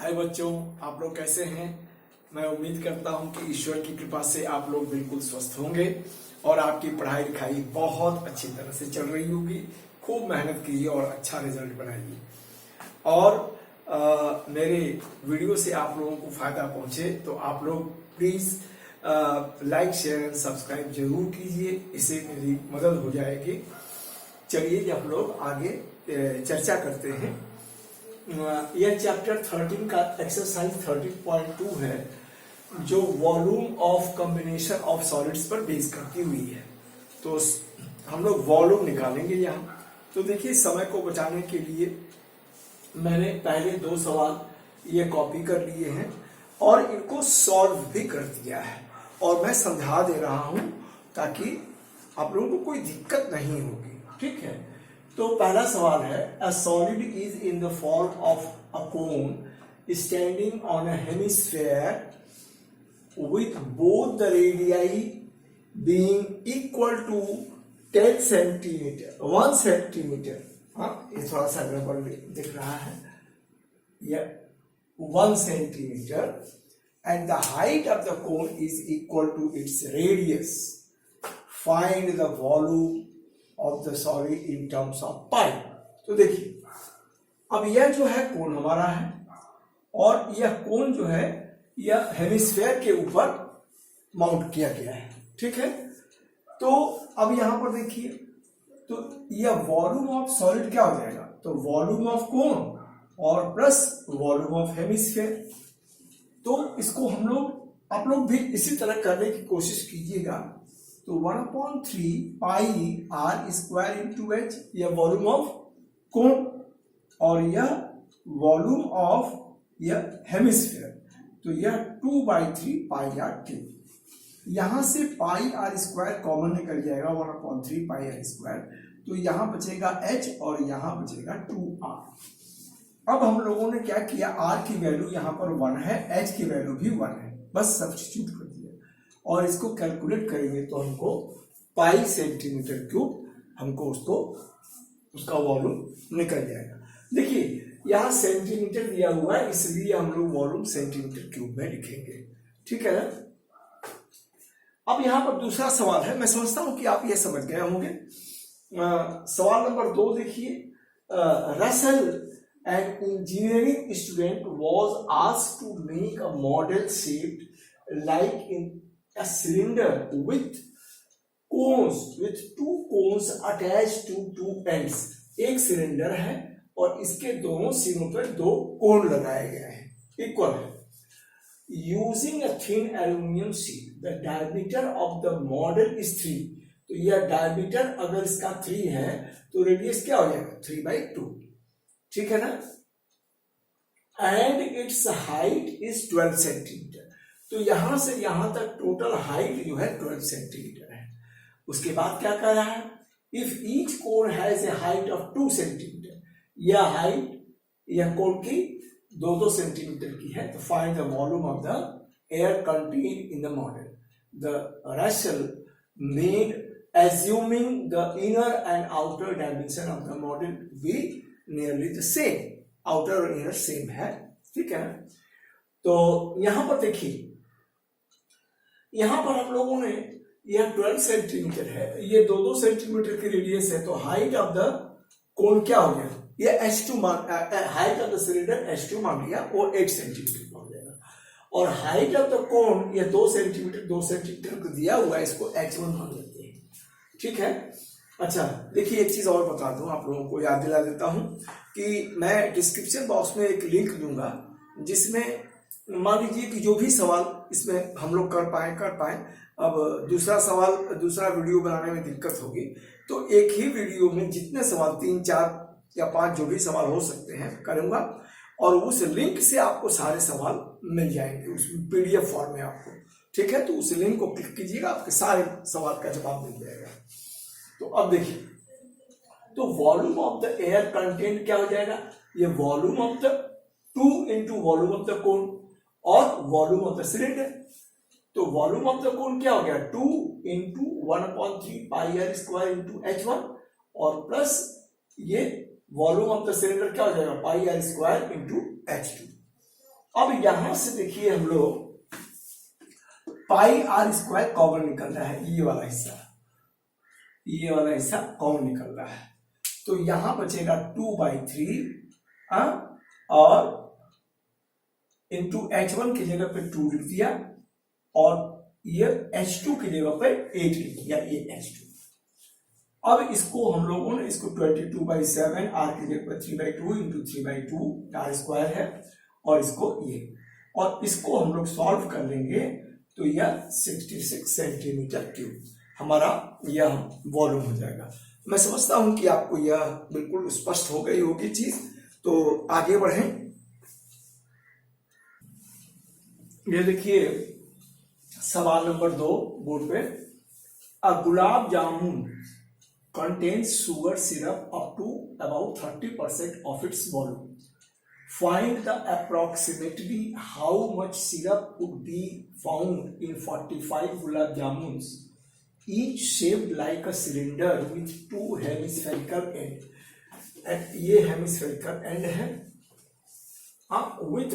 हाय बच्चों, आप लोग कैसे हैं। मैं उम्मीद करता हूं कि ईश्वर की कृपा से आप लोग बिल्कुल स्वस्थ होंगे और आपकी पढ़ाई लिखाई बहुत अच्छी तरह से चल रही होगी। खूब मेहनत कीजिए और अच्छा रिजल्ट बनाइए। और मेरे वीडियो से आप लोगों को फायदा पहुंचे तो आप लोग please like share and subscribe जरूर कीजिए, इससे मेरी मदद हो जाएगी। चलिए हम लोग आगे चर्चा करते हैं। यह चैप्टर 13 का एक्सरसाइज 13.2 है, जो volume of combination of solids पर बेस करती हुई है। तो हम लोग वॉल्यूम निकालेंगे यहाँ। तो देखिए, समय को बचाने के लिए मैंने पहले 2 सवाल ये कॉपी कर लिए हैं और इनको सॉल्व भी कर दिया है और मैं समझा दे रहा हूं ताकि आप लोगों को कोई दिक्कत नहीं होगी। ठीक है, तो पहला सवाल है, a solid is in the form of a cone standing on a hemisphere with both the radii being equal to 10 centimetre 1 centimetre. हाँ, ये थोड़ा सा गड़बड़ दिख रहा है। यह 1 centimetre and the height of the cone is equal to its radius. Find the volume of the solid in terms of pi. तो देखिए, अब यह जो है कोन हमारा है और यह कोन जो है यह हेमिस्फीयर के ऊपर माउंट किया गया है। ठीक है, तो अब यहां पर देखिए, तो यह वॉल्यूम ऑफ सॉलिड क्या हो जाएगा, तो वॉल्यूम ऑफ कोन और प्लस वॉल्यूम ऑफ हेमिस्फीयर। तो इसको हम लोग आप लोग भी इसी तरह करने की कोशिश कीजिएगा। तो 1/3 pi r square into H, यह वॉल्यूम ऑफ कोन और यह वॉल्यूम ऑफ यह हेमिस्फीयर। तो यह 2/3 पाई आर क्यूब। यहां से पाई आर स्क्वायर कॉमन निकल जाएगा, 1/3 पाई आर स्क्वायर। तो यहां बचेगा एच और यहां बचेगा 2r। अब हम लोगों ने क्या किया, r की वैल्यू यहाँ पर 1 है, h की वैल्यू भी 1 है, बस सब्स्टिट्यूट कर दिया और इसको कैलकुलेट करेंगे तो हमको पाई सेंटीमीटर क्यूब हमको उसका वॉल्यूम निकल जाएगा। देखिए, यहाँ सेंटीमीटर दिया हुआ है, इसलिए हम लोग वॉल्यूम सेंटीमीटर क्यूब में लिखेंगे। ठीक है ना। अब यहाँ पर दूसरा सवाल है, मैं समझता हूं कि आप ये समझ गए होंगे। सवाल नंबर 2 देखिए, Russell an engineering student was asked to make a model shaped like in a cylinder with two cones attached to 2 ends। एक सिलेंडर है और इसके दोनों सिरों पर 2 कोन लगाए गए हैं, इक्वल है। Using a thin aluminium sheet, the diameter of the model is 3। तो यह डायमीटर अगर इसका 3 है तो रेडियस क्या हो जाएगा, 3/2। ठीक है ना। And it's height is 12 centimetre. तो यहां से यहां तक टोटल हाइट जो है 12 सेंटीमीटर है। उसके बाद क्या कर रहा है, if each cone has a height of 2 centimetre, यह हाइट यह कोन की 2-2 सेंटीमीटर की है। तो find the volume of the air contained in the model. The racial made assuming the inner and outer dimension of the model be nearly the same, outer और inner same है। ठीक है, तो यहां पर देखिए, यहां पर हम लोगों ने यह 12 सेंटीमीटर है, ये 2-2 सेंटीमीटर की रेडियस है। तो हाइट ऑफ द कोन क्या हो गया, ये h2 height of the cylinder h2 मान लिया, वो 8 सेंटीमीटर हो जाएगा। और हाइट ऑफ द कोन ये 2 सेंटीमीटर को दिया हुआ है, इसको h1 मान लेते हैं। ठीक है। अच्छा, देखिए, एक चीज और बता दूं, आप लोगों को याद दिला देता हूं कि मैं डिस्क्रिप्शन बॉक्स में एक लिंक दूंगा, जिसमें मान लीजिए कि जो भी सवाल इसमें हम लोग कर पाए। अब दूसरा वीडियो बनाने में दिक्कत होगी, तो एक ही वीडियो में जितने सवाल 3, 4 या 5 जो भी सवाल हो सकते हैं करूंगा और उस लिंक से आपको सारे सवाल मिल जाएंगे उस PDF फॉर्म में आपको। ठीक है, तो उस लिंक को क्लिक कीजिएगा, आपके सारे सवाल का जवाब मिल जाएगा। तो अब देखिए, तो volume of the air content क्या हो जाएगा, ये volume of the 2 into volume of the cone और वॉल्यूम ऑफ द सिलेंडर। तो वॉल्यूम ऑफ द कोन क्या हो गया, 2 into 1/3 pi r square into h1 और प्लस ये वॉल्यूम ऑफ द सिलेंडर क्या हो जाएगा, पाई आर स्क्वायर इंटू h2। अब यहां से देखिए हम लोग पाई आर स्क्वायर कॉमन निकल रहा है, ये वाला हिस्सा कॉमन निकल रहा है, तो यहां बचेगा 2/3 और इंटू H1 की जगह पे 2 लिख दिया और ये H2 की जगह पे 8 लिख दिया, ये H2। अब इसको हम लोगों ने इसको 22/7 आर की जगह पर 3/2 इंटू 3/2 आर स्क्वायर है, और इसको ये, और इसको हम लोग सॉल्व कर लेंगे तो यह 66 सेंटीमीटर क्यूब हमारा यह वॉल्यूम हो जाएगा। मैं समझता हूं कि आपको यह बिल्कुल स्पष्ट हो गई होगी चीज, तो आगे बढ़ें। ये देखिए सवाल नंबर 2 बोर्ड पे, अ gulab jamun contains sugar syrup up to about 30% of its volume. Find the approximately how much syrup would be found in 45 gulab jamuns, each shaped like a cylinder with 2 hemispherical ends. And ये hemispherical end है, with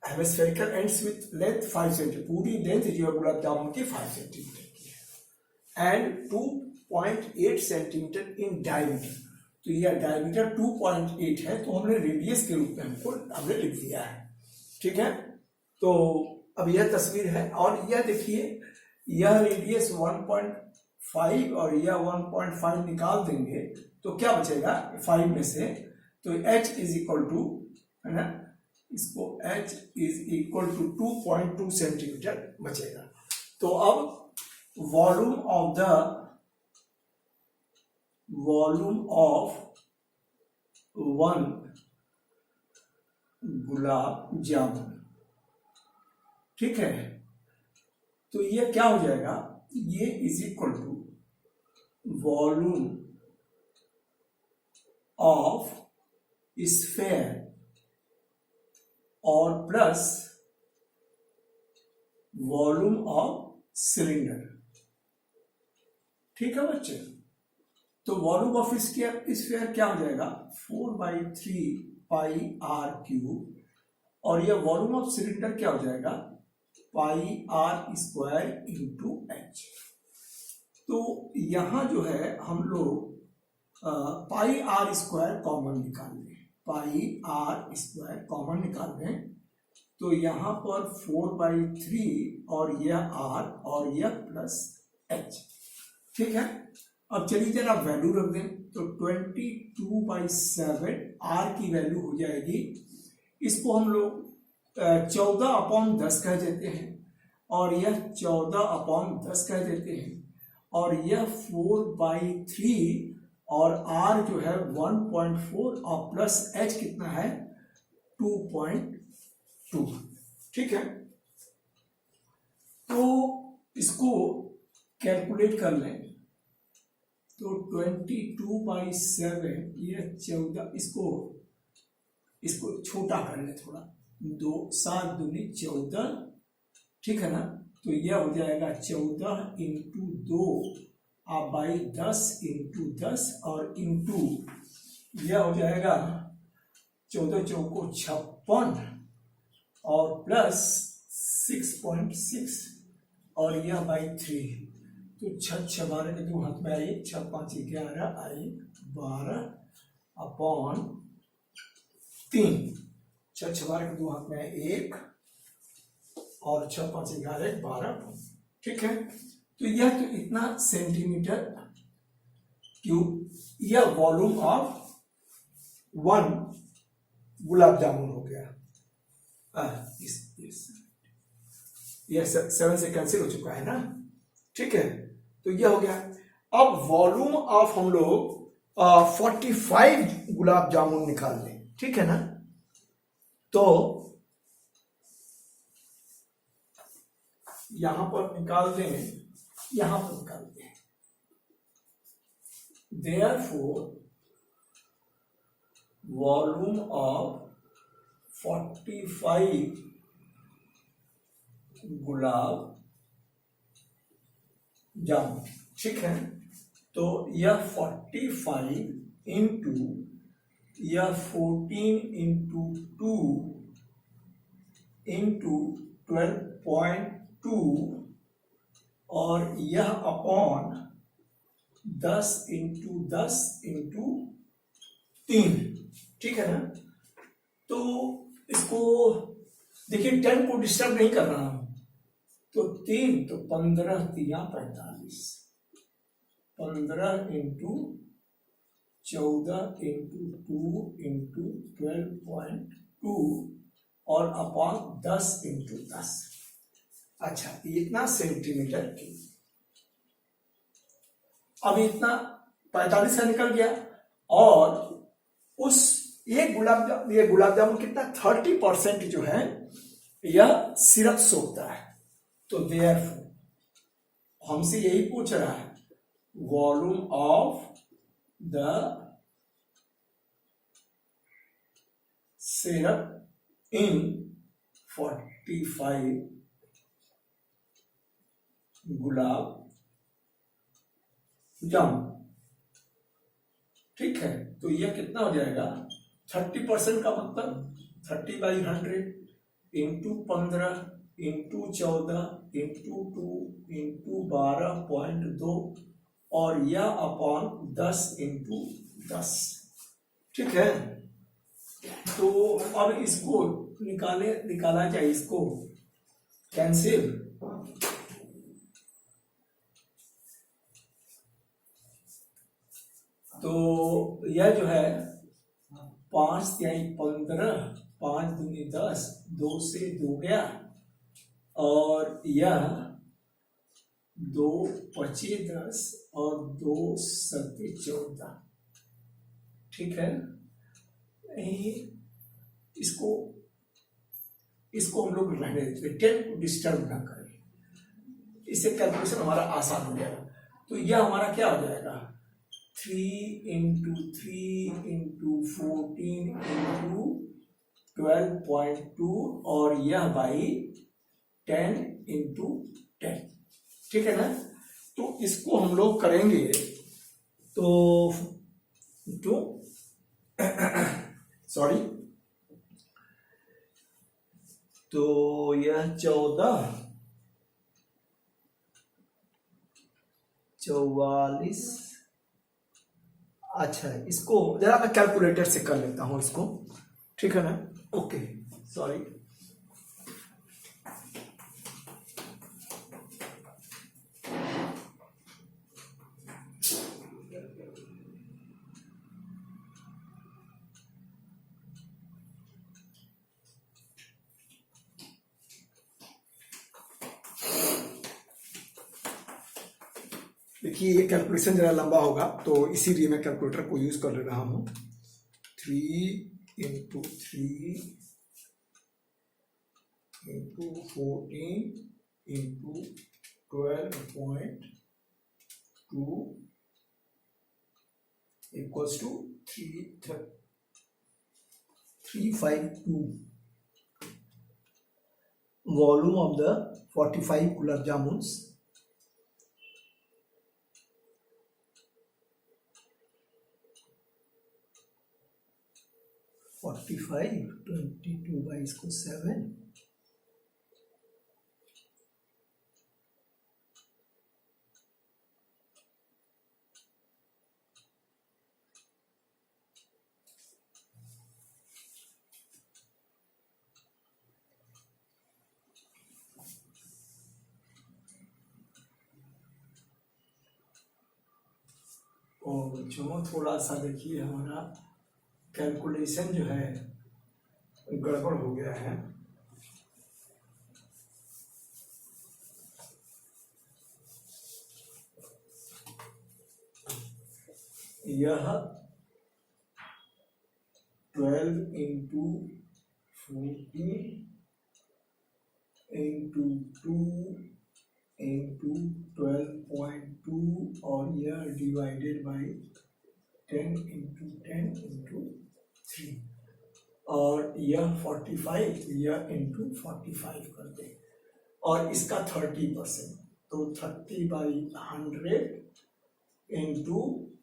hemispherical ends with length 5 centimetre, पूरी length जो है गुलाब जामुन की 5 centimetre की है, and 2.8 centimetre in diameter. तो यह डायमीटर 2.8 है, तो हमने रेडियस के रूप में हमने लिख दिया है, ठीक है। तो अब यह तस्वीर है, और यह देखिए यह रेडियस 1.5 और यह 1.5 निकाल देंगे तो क्या बचेगा 5 में से, तो h इज इक्वल टू, है ना, इसको h is equal to 2.2 centimetre बचेगा। तो अब वॉल्यूम ऑफ 1 गुलाब जामुन, ठीक है, तो ये क्या हो जाएगा, ये is equal to volume of sphere और प्लस वॉल्यूम ऑफ सिलेंडर, ठीक है बच्चे। तो वॉल्यूम ऑफ स्फीयर क्या हो जाएगा 4/3 पाई आर क्यूब, और यह वॉल्यूम ऑफ सिलेंडर क्या हो जाएगा पाई आर स्क्वायर इंटू एच। तो यहां जो है हम लोग पाई आर स्क्वायर कॉमन निकाल लें, पाई आर स्क्वायर कॉमन निकाल लें, तो यहां पर 4/3 और यह आर और यह प्लस एच, ठीक है। अब चलिए जरा वैल्यू रख दें, तो 22/7 आर की वैल्यू हो जाएगी, इसको हम लोग 14/10 कह देते हैं, और यह 14/10 कह देते हैं, और यह 4/3 और आर जो है 1.4 और प्लस एच कितना है 2.2, ठीक है। तो इसको कैलकुलेट कर लें, तो 22/7 ये 14, इसको छोटा कर ले थोड़ा, 2 7 दूनी 14, ठीक है ना। तो यह हो जाएगा 14 इंटू 2 बाई 10 इंटू 10 और इंटू यह हो जाएगा 14 चौको 56 और प्लस 6.6 और यह बाई 3, तो 6 12 के 2 हाथ में आई, 6 5 11 आई 12/3, 6 12 के 2 हाथ में आई 1 और 6 5 11 12, ठीक है। तो यह तो इतना सेंटीमीटर क्यूब यह वॉल्यूम ऑफ 1 गुलाब जामुन हो गया। यह 7 से कैंसिल हो चुका है ना, ठीक है। तो यह हो गया। अब वॉल्यूम ऑफ हम लोग 45 गुलाब जामुन निकाल लें, ठीक है ना। तो यहां पर निकाल दें, यहां पर निकाल दें, therefore volume of 45 gulab jamun, ठीक है। तो यह 45 इंटू यह 14 इंटू 2 इंटू 12.2 और यह अपॉन 10 इंटू 10 इंटू 3, ठीक है ना। तो इसको देखिए 10 को डिस्टर्ब नहीं कर रहा हूं, तो 3 तो 15 तिया 45, 15 इंटू 14 इंटू 2 इंटू 12.2 और अपॉन 10 इंटू 10। अच्छा, इतना सेंटीमीटर क्यूब। अब इतना 45 का निकल गया, और उस ये गुलाब जामुन कितना 30% जो है यह सिरप सोखता है। तो देयरफॉर हमसे यही पूछ रहा है, वॉल्यूम ऑफ द सिरप इन 45 गुलाब जामुन, ठीक है। तो यह कितना हो जाएगा, 30% का मतलब 30/100 इंटू 15 इंटू 14 इंटू 2 इंटू 12.2 और यह अपॉन 10 इंटू 10, ठीक है। तो अब इसको निकाला जाए, इसको कैंसिल, तो यह जो है 5 तिहाई 15, 5 दूनी 10, 2 से 2 गया, और यह 2 पचे 10 और 2 सत्ते 14, ठीक है। इसको हम लोग रहने देते, 10 को डिस्टर्ब ना करें, इससे कैलकुलेशन हमारा आसान हो जाएगा। तो यह हमारा क्या हो जाएगा, 3 इंटू 3 इंटू 14 इंटू 12.2 और यह बाई 10 इंटू 10, ठीक है ना। तो इसको हम लोग करेंगे तो सॉरी, तो यह 14, 44, अच्छा इसको जरा मैं कैलकुलेटर से कर लेता हूं इसको, ठीक है ना। ओके, सॉरी, देखिए ये कैलकुलेशन जरा लंबा होगा, तो इसीलिए मैं कैलकुलेटर को यूज कर ले रहा हूं। 3 into 3 into 14 into 12.2 equals to 352 volume of the 45 gulab jamuns, और 45 22 बाई इसको 7, और जो थोड़ा सा देखिए हमारा कैलकुलेशन जो है गड़बड़ हो गया है। यह 12 इंटू 14 इंटू 2 इंटू 12.2 और यह डिवाइडेड बाई 10 इंटू 10 इंटू 3 और यह 45, यह इंटू 45 कर दे, और इसका 30%, तो 30/100 into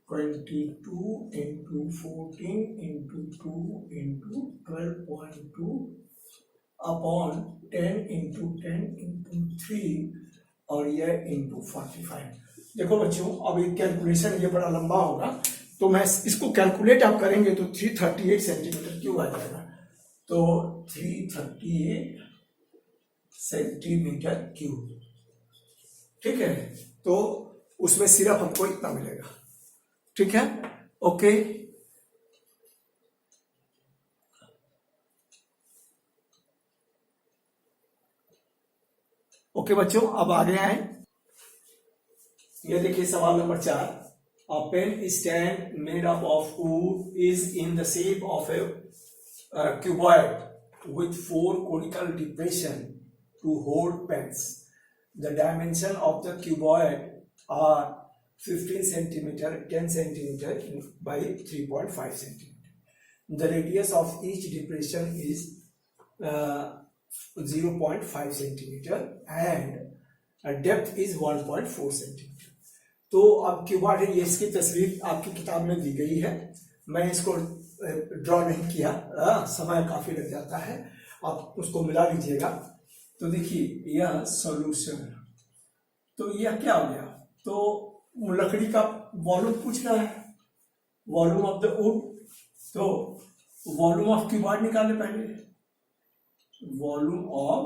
22 into 14 into 2 into 12.2 upon 10 × 10 × 3 और यह इंटू 45। देखो बच्चों, अब एक कैलकुलेशन ये बड़ा लंबा होगा, तो मैं इसको कैलकुलेट आप करेंगे तो 338 सेंटीमीटर क्यूब आ जाएगा। तो 338 सेंटीमीटर क्यूब, ठीक है। तो उसमें सिर्फ हमको इतना मिलेगा, ठीक है। ओके, ओके बच्चों, अब आगे आए। ये देखिए सवाल नंबर 4। A pen stand made up of wood is in the shape of a cuboid with 4 conical depression to hold pens. The dimension of the cuboid are 15 centimeter, 10 centimeter by 3.5 centimeter. The radius of each depression is 0.5 centimeter and depth is 1.4 centimeter. तो अब cuboid है, ये इसकी तस्वीर आपकी किताब में दी गई है, मैं इसको ड्रॉ नहीं किया, समय काफी लग जाता है, आप उसको मिला लीजिएगा। तो देखिए यह सॉल्यूशन, तो यह क्या हो गया, तो लकड़ी का वॉल्यूम पूछ रहा है, वॉल्यूम ऑफ द वुड। तो वॉल्यूम ऑफ क्यूबॉइड निकालने पहले, वॉल्यूम ऑफ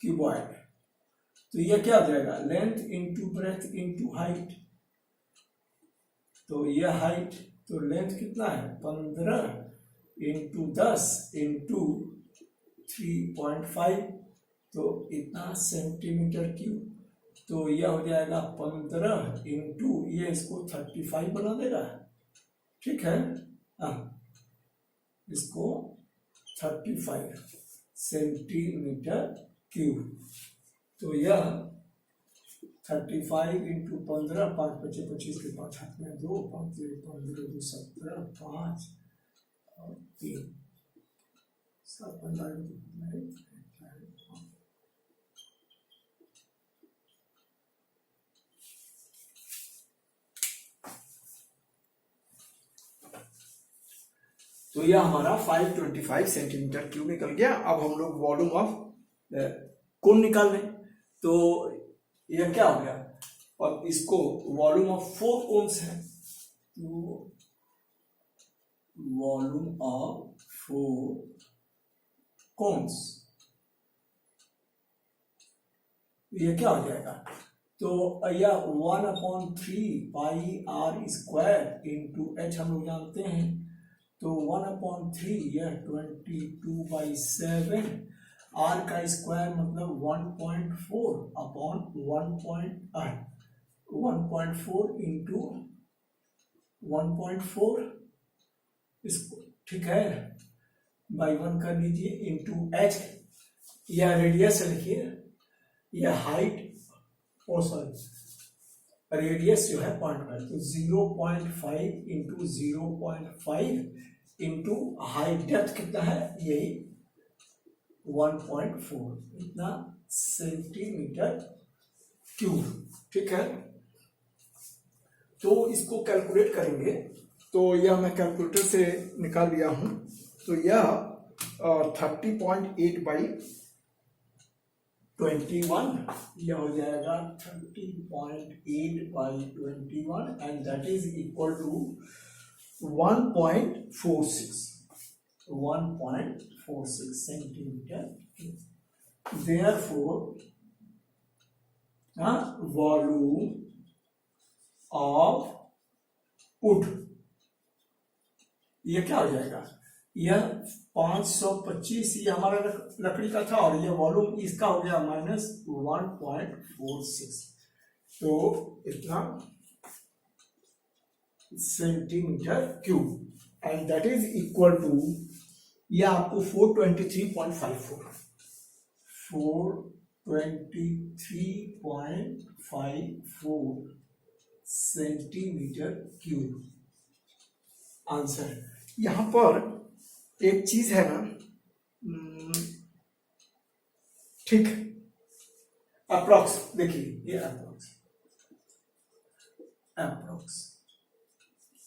क्यूबॉइड, तो यह क्या हो जाएगा, length into breadth into height. तो यह हाइट, तो लेंथ कितना है 15 इंटू 10 इंटू 3.5, तो इतना सेंटीमीटर क्यूब। तो यह हो जाएगा 15 इंटू, ये इसको 35 बना देगा, ठीक है। इसको 35 सेंटीमीटर क्यूब। तो यह 35 इंटू 15, 5 25 25 के 5 हाथ में 2, 5 15 2 17, 5 और 3 7 15। तो यह हमारा 525 सेंटीमीटर क्यूब निकल गया। अब हम लोग वॉल्यूम ऑफ कोन निकाल रहे हैं, तो यह क्या हो गया, और इसको वॉल्यूम ऑफ 4 कोन्स है, तो वॉल्यूम ऑफ 4 कोन्स, यह क्या हो जाएगा, तो यह 1/3 pi r square into H हम लोग जानते हैं, तो 1/3 यह 22/7, आर का स्क्वायर मतलब 1.4 अपॉन 1.4 इंटू 1.4, इसको ठीक है बाई 1 कर लीजिए, इंटू एच, यह रेडियस है, लिखिए यह हाइट, सॉरी रेडियस जो है 0.5, तो 0.5 इंटू 0.5 इंटू हाइट, डेप्थ कितना है, यही 1.4, इतना सेंटीमीटर क्यूब, ठीक है। तो इसको कैलकुलेट करेंगे, तो यह मैं कैलकुलेटर से निकाल लिया हूं, तो यह 30.8/21, यह हो जाएगा 30.8/21 and that is equal to 1.46 centimetre. Therefore, volume of wood, यह क्या हो जाएगा, यह 525, ये हमारा लकड़ी का था, और यह वॉल्यूम इसका हो गया -1.46, तो इतना centimetre cube, and that is equal to, यह आपको 423.54 सेंटीमीटर क्यूब आंसर। यहां पर एक चीज है ना, ठीक, अप्रॉक्स, देखिए ये अप्रॉक्स,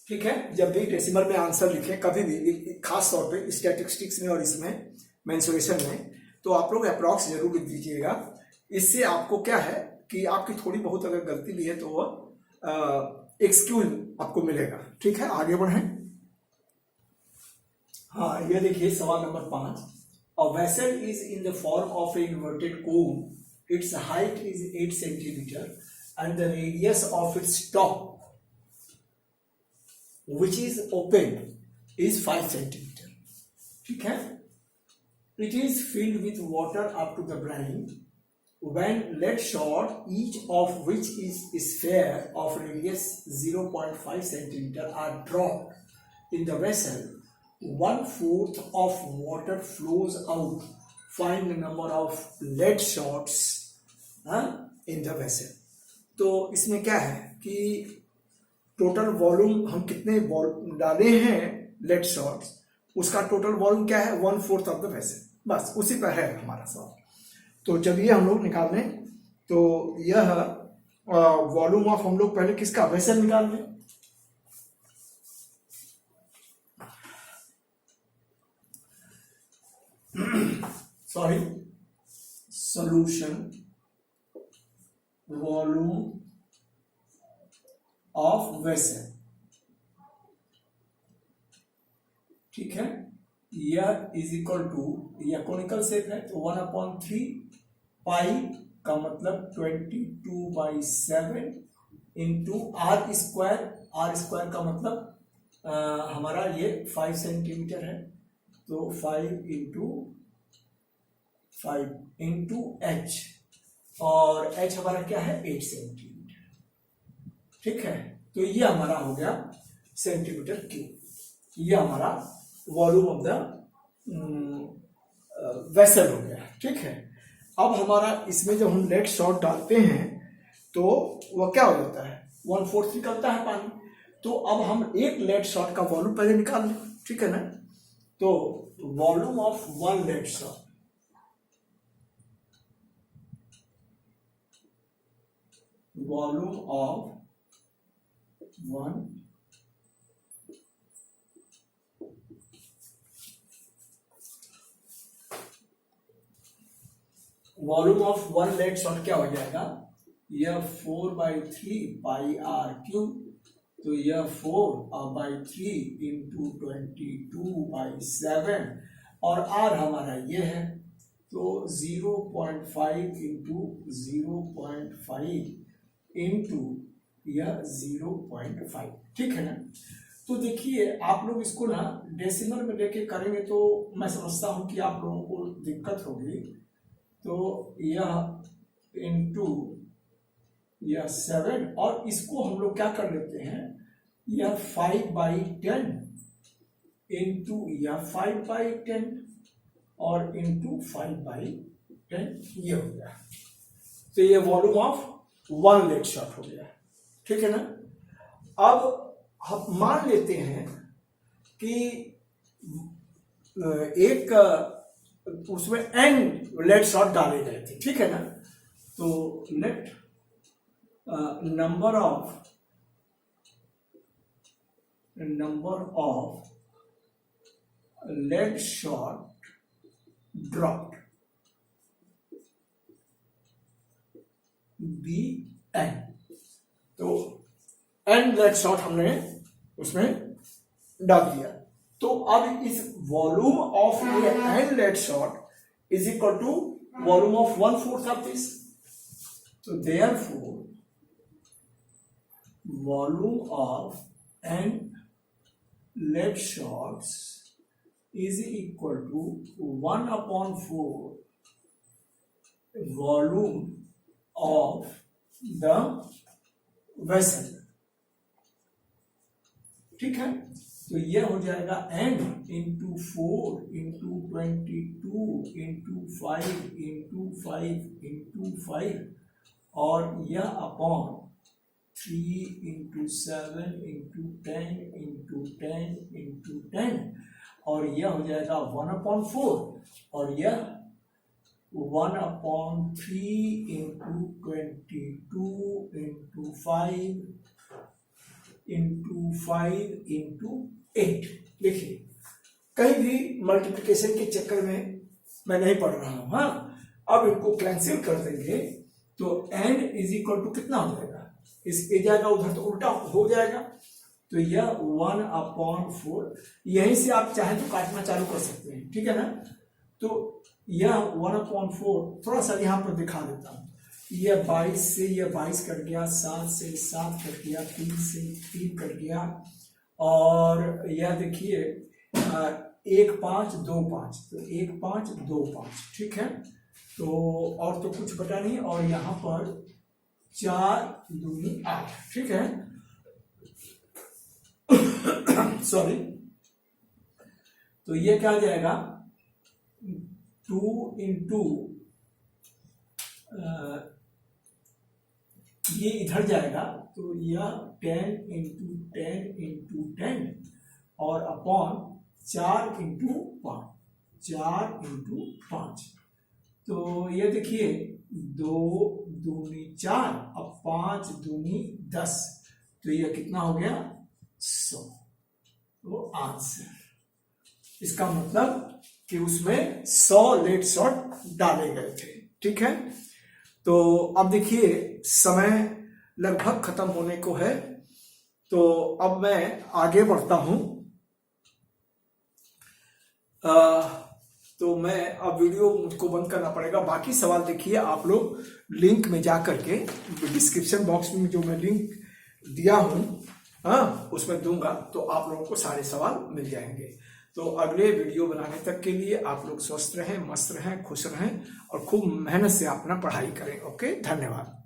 ठीक है। जब भी डेसिमल में आंसर लिखें, कभी भी, खास तौर पे स्टैटिस्टिक्स में और इसमें मेंसुरेशन में, तो आप लोग अप्रॉक्स जरूर लिख दीजिएगा। इससे आपको क्या है कि आपकी थोड़ी बहुत अगर गलती भी है तो वो एक्सक्यूज आपको मिलेगा। ठीक है, आगे बढ़ें। हाँ, ये देखिए सवाल number 5। A vessel is in the form of A inverted cone, it's height is 8 centimetre and the radius of its top which is open is 5 centimeter. ठीक है, it is filled with water up to the brim. When lead shot, each of which is a sphere of radius 0.5 centimeter, are dropped in the vessel, 1/4 of water flows out. Find the number of lead shots in the vessel. तो इसमें क्या है कि total volume हम कितने डाले हैं lead shots, उसका टोटल वॉल्यूम क्या है 1/4 ऑफ द वेसल, बस उसी पर है हमारा सवाल। तो चलिए हम लोग निकाल लें। तो यह वॉल्यूम ऑफ हम लोग पहले किसका वेसल निकाल लें। Sorry, solution volume of vessel. ठीक है, यह इज इक्वल टू, यह कोनिकल शेप है तो 1/3 पाई का मतलब 22/7 into r square. R square का मतलब हमारा ये 5 सेंटीमीटर है, तो 5 इंटू 5 इंटू एच, और एच हमारा क्या है 8 सेंटीमीटर। ठीक है, तो ये हमारा हो गया सेंटीमीटर क्यूब। ये हमारा वॉल्यूम ऑफ द वेसल हो गया। ठीक है, अब हमारा इसमें जब हम लेड शॉट डालते हैं तो वह क्या हो जाता है 1/4 निकलता है पानी। तो अब हम एक लेड शॉट का वॉल्यूम पहले निकाल लें। ठीक है ना, तो volume of 1 lead shot, volume of 1 volume of 1 lead shot क्या हो जाएगा, यह 4/3 पाई आर क्यूब, तो यह 4/3 इंटू 22/7, और आर हमारा ये है तो 0.5 इंटू 0.5 इंटू यह 0.5। ठीक है ना, तो देखिए आप लोग इसको ना डेसिमल में लेके करेंगे तो मैं समझता हूं कि आप लोगों को दिक्कत होगी। तो यह इंटू यह 7, और इसको हम लोग क्या कर लेते हैं, यह 5/10 इंटू यह 5/10 और इंटू 5/10, ये हो गया। तो ये वॉल्यूम ऑफ 1 लेड शॉट हो गया। ठीक है ना, अब हम मान लेते हैं कि एक उसमें एंड लेड शॉट डाले गए थे। ठीक है ना, तो let number of lead shot dropped be N. तो एन लेड शॉट हमने उसमें डाल दिया। तो अब इस volume of N lead shot is equal to volume of 1/4 of this. तो therefore volume of N lead shots is equal to 1/4 volume of the vessel। ठीक है, तो ये हो जाएगा n into 4 into 22 into 5 into 5 into 5, और यह upon 3 into 7 into 10 into 10 into 10, और यह हो जाएगा 1/4, और यह 1/3 इंटू 22 इंटू 5 इंटू 5 इंटू 8। देखिए, कहीं भी मल्टीप्लिकेशन के चक्कर में मैं नहीं पढ़ रहा हूं। हाँ, अब इनको कैंसिल कर देंगे तो n इज इक्वल टू कितना हो जाएगा, इस ए जाएगा उधर तो उल्टा हो जाएगा, तो यह 1/4, यहीं से आप चाहे तो काटना चालू कर सकते हैं, ठीक है ना। तो यह 1/4 थोड़ा सा यहाँ पर दिखा देता हूँ, यह 22 से यह 22 कट गया, 7 से 7 कट गया, 3 से 3 कट गया, और यह देखिए 1 5 2 5, तो 1 5 2 5, ठीक है। तो और तो कुछ बटा नहीं, और यहाँ पर 4 दूनी 8, ठीक है। सॉरी, तो ये क्या आ जाएगा, 2 इंटू ये इधर जाएगा, तो यह 10 इंटू 10 इंटू 10 और अपॉन 4 इंटू 5, 4 इंटू 5, तो ये देखिए 2 दूनी 4, अब 5 दूनी 10, तो ये कितना हो गया 100। तो आंसर, इसका मतलब कि उसमें 100 लेड शॉट डाले गए थे, ठीक है। तो अब देखिए समय लगभग खत्म होने को है, तो अब मैं आगे बढ़ता हूं। तो मैं अब वीडियो मुझको बंद करना पड़ेगा। बाकी सवाल देखिए आप लोग लिंक में जा करके, डिस्क्रिप्शन बॉक्स में जो मैं लिंक दिया हूं, हाँ, उसमें दूंगा, तो आप लोगों को सारे सवाल मिल जाएंगे। तो अगले वीडियो बनाने तक के लिए आप लोग स्वस्थ रहें, मस्त रहें, खुश रहें और खूब मेहनत से अपना पढ़ाई करें। ओके, धन्यवाद।